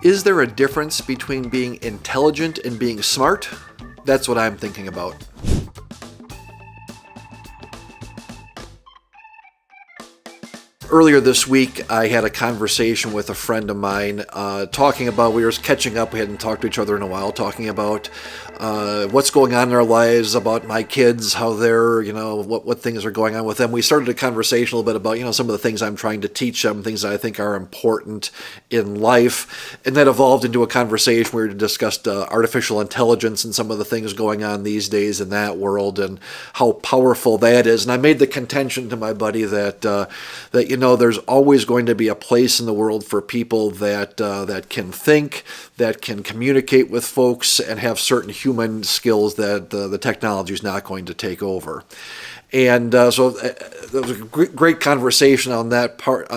Is there a difference between being intelligent and being smart? That's what I'm thinking about. Earlier this week, I had a conversation with a friend of mine talking about, we were catching up, we hadn't talked to each other in a while, talking about what's going on in our lives, about my kids, how they're, what things are going on with them. We started a conversation a little bit about, some of the things I'm trying to teach them, things that I think are important in life. And that evolved into a conversation where we discussed artificial intelligence and some of the things going on these days in that world and how powerful that is. And I made the contention to my buddy that there's always going to be a place in the world for people that can think, that can communicate with folks, and have certain human skills that the technology is not going to take over. And so there was a great conversation on that part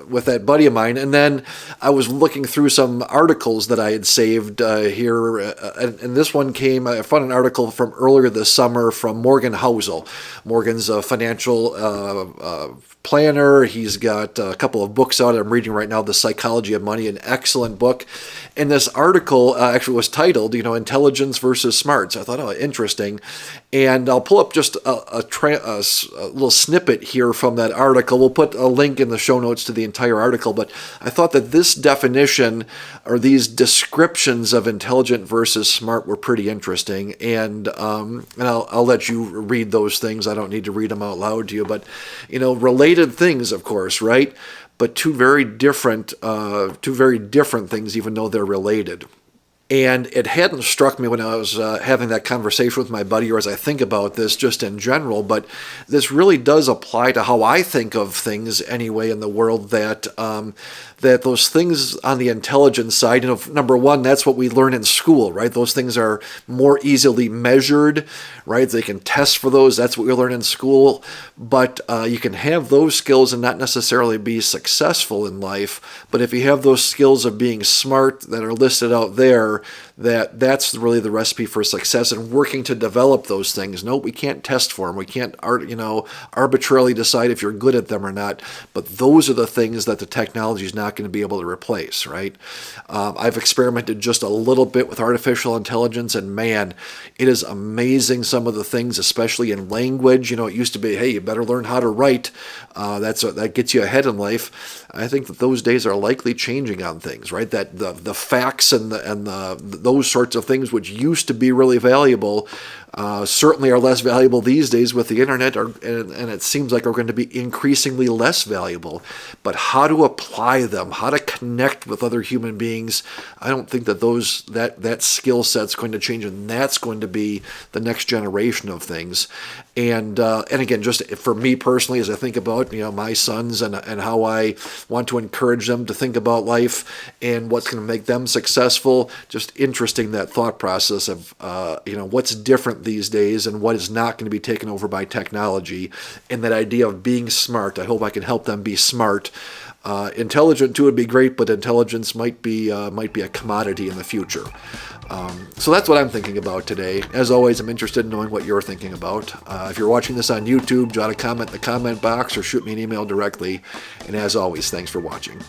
with that buddy of mine. And then I was looking through some articles that I had saved here. And this one I found an article from earlier this summer from Morgan Housel. Morgan's a financial planner. He's got a couple of books out. I'm reading right now, The Psychology of Money, an excellent book. And this article actually was titled, Intelligence versus Smarts. I thought, interesting. And I'll pull up just a little snippet here from that article. We'll put a link in the show notes to the entire article. But I thought that this definition or these descriptions of intelligent versus smart were pretty interesting. And I'll let you read those things. I don't need to read them out loud to you. But, related things, of course, right? But two very different things, even though they're related. And it hadn't struck me when I was having that conversation with my buddy, or as I think about this just in general, but this really does apply to how I think of things anyway in the world, that those things on the intelligence side, number one, that's what we learn in school, right? Those things are more easily measured, right? They can test for those. That's what we learn in school. But you can have those skills and not necessarily be successful in life. But if you have those skills of being smart that are listed out there, that's really the recipe for success, and working to develop those things. No, we can't test for them. We can't arbitrarily decide if you're good at them or not. But those are the things that the technology is not going to be able to replace, right? I've experimented just a little bit with artificial intelligence, and man, it is amazing some of the things, especially in language. It used to be, hey, you better learn how to write. That gets you ahead in life. I think that those days are likely changing on things, right? That the facts and those sorts of things, which used to be really valuable, certainly are less valuable these days with the internet, and it seems like are going to be increasingly less valuable. But how to apply them, how to connect with other human beings, I don't think that that skill set's going to change, and that's going to be the next generation of things. And again, just for me personally, as I think about my sons and how I want to encourage them to think about life and what's going to make them successful, just interesting that thought process of what's different these days and what is not going to be taken over by technology, and that idea of being smart. I hope I can help them be smart. Intelligent too would be great, but intelligence might be a commodity in the future. So that's what I'm thinking about today. As always, I'm interested in knowing what you're thinking about. If you're watching this on YouTube, jot a comment in the comment box or shoot me an email directly. And as always, thanks for watching.